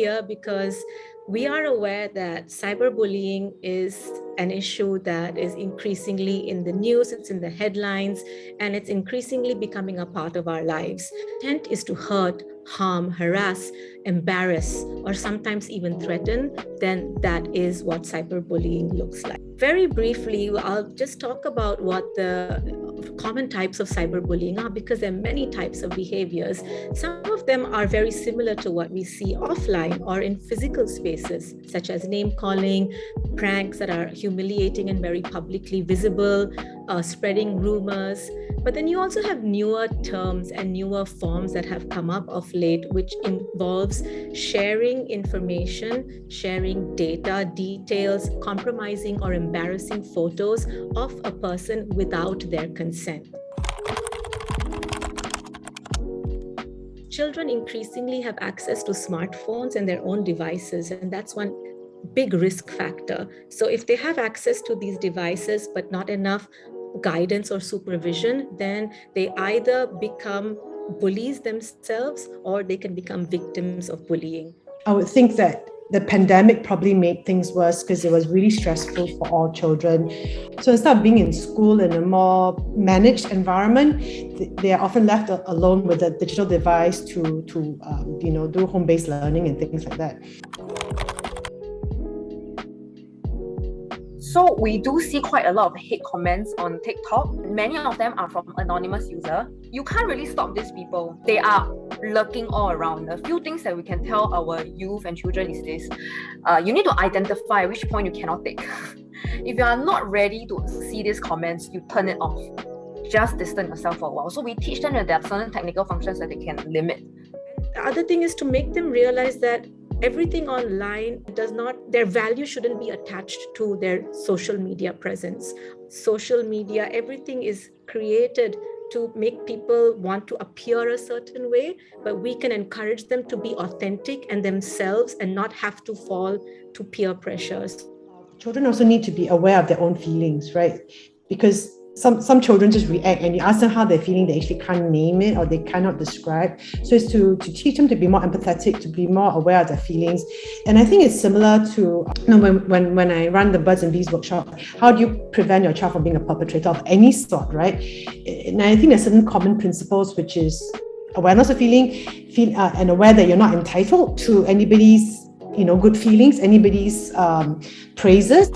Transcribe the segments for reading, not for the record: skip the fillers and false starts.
here because we are aware that cyberbullying is an issue that is increasingly in the news, it's in the headlines, and it's increasingly becoming a part of our lives. Intent is to hurt, harm, harass, embarrass, or sometimes even threaten, then that is what cyberbullying looks like. Very briefly, I'll just talk about what the common types of cyberbullying are, because there are many types of behaviors. Some of them are very similar to what we see offline or in physical spaces, such as name calling, pranks that are humiliating and very publicly visible, spreading rumors. But then you also have newer terms and newer forms that have come up of late, which involves sharing information, sharing data, details, compromising or embarrassing photos of a person without their consent. Children increasingly have access to smartphones and their own devices, and that's one big risk factor. So if they have access to these devices, but not enough guidance or supervision, then they either become bullies themselves or they can become victims of bullying. I would think that the pandemic probably made things worse because it was really stressful for all children. So instead of being in school in a more managed environment, they are often left alone with a digital device to do home-based learning and things like that. So we do see quite a lot of hate comments on TikTok. Many of them are from anonymous user. You can't really stop these people. They are lurking all around. A few things that we can tell our youth and children is this. You need to identify which point you cannot take. If you are not ready to see these comments, you turn it off. Just distance yourself for a while. So we teach them that there are certain technical functions that they can limit. The other thing is to make them realize that everything online their value shouldn't be attached to their social media presence. Social media, everything is created to make people want to appear a certain way, but we can encourage them to be authentic and themselves and not have to fall to peer pressures. Children also need to be aware of their own feelings, right? Because some children just react, and you ask them how they're feeling, they actually can't name it or they cannot describe. So it's to teach them to be more empathetic, to be more aware of their feelings. And I think it's similar to when I run the Birds and Bees workshop, how do you prevent your child from being a perpetrator of any sort, right? And I think there's certain common principles, which is awareness of feeling, and aware that you're not entitled to anybody's good feelings, anybody's praises.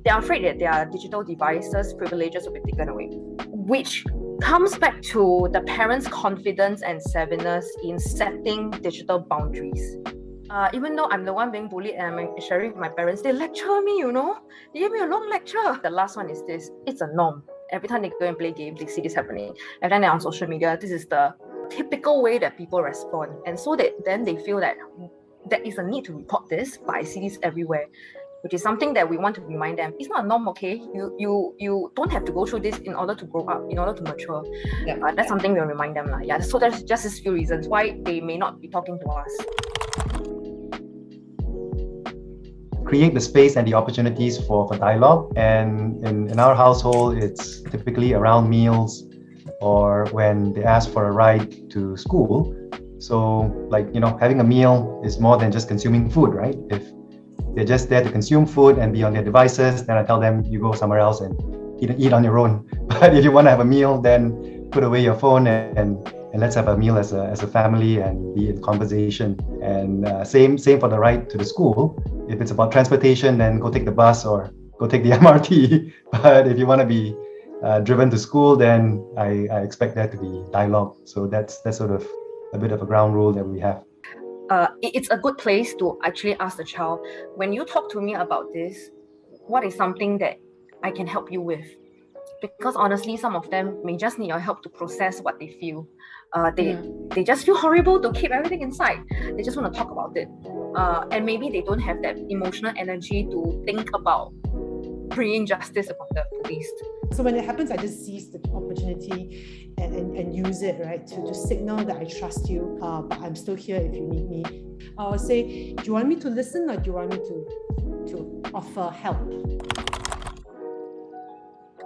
They're afraid that their digital devices' privileges will be taken away, which comes back to the parents' confidence and savviness in setting digital boundaries. Even though I'm the one being bullied and I'm sharing with my parents, they lecture me, They give me a long lecture. The last one is this: it's a norm. Every time they go and play games, they see this happening. Every time they're on social media, this is the typical way that people respond. And so then they feel that there is a need to report this, but I see this everywhere, which is something that we want to remind them. It's not a norm, okay? You don't have to go through this in order to grow up, in order to mature. That's something we'll remind them. So there's just a few reasons why they may not be talking to us. Create the space and the opportunities for dialogue. And in our household, it's typically around meals or when they ask for a ride to school. So having a meal is more than just consuming food, right? If they're just there to consume food and be on their devices, then I tell them you go somewhere else and eat on your own. But if you want to have a meal, then put away your phone and let's have a meal as a family and be in conversation. And same for the ride to the school. If it's about transportation, then go take the bus or go take the MRT. But if you want to be driven to school, then I expect there to be dialogue. So that's sort of a bit of a ground rule that we have. It's a good place to actually ask the child, when you talk to me about this, what is something that I can help you with? Because honestly, some of them may just need your help to process what they feel. They just feel horrible to keep everything inside. They just want to talk about it. And maybe they don't have that emotional energy to think about bringing justice upon the police. So when it happens, I just seize the opportunity and use it, right, to signal that I trust you, but I'm still here if you need me. I'll say, do you want me to listen or do you want me to offer help?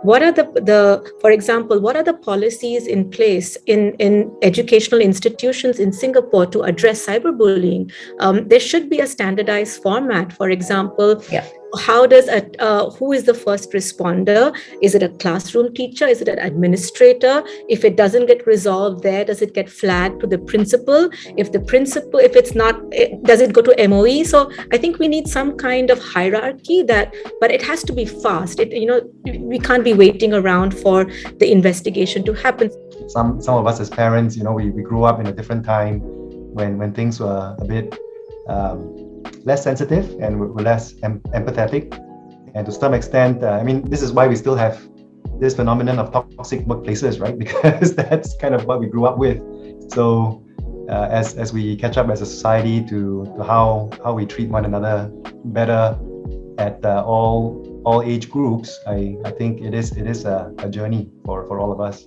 What are for example, what are the policies in place in educational institutions in Singapore to address cyberbullying? There should be a standardized format. For example, how does who is the first responder? Is it a classroom teacher? Is it an administrator? If it doesn't get resolved there, does it get flagged to the principal? If it's not, does it go to MOE? So I think we need some kind of hierarchy but it has to be fast. We can't be waiting around for the investigation to happen. Some of us as parents, we grew up in a different time when things were a bit less sensitive and we're less empathetic. And to some extent, this is why we still have this phenomenon of toxic workplaces, right? Because that's kind of what we grew up with. So as we catch up as a society to how we treat one another better at all age groups, I think it is a journey for all of us.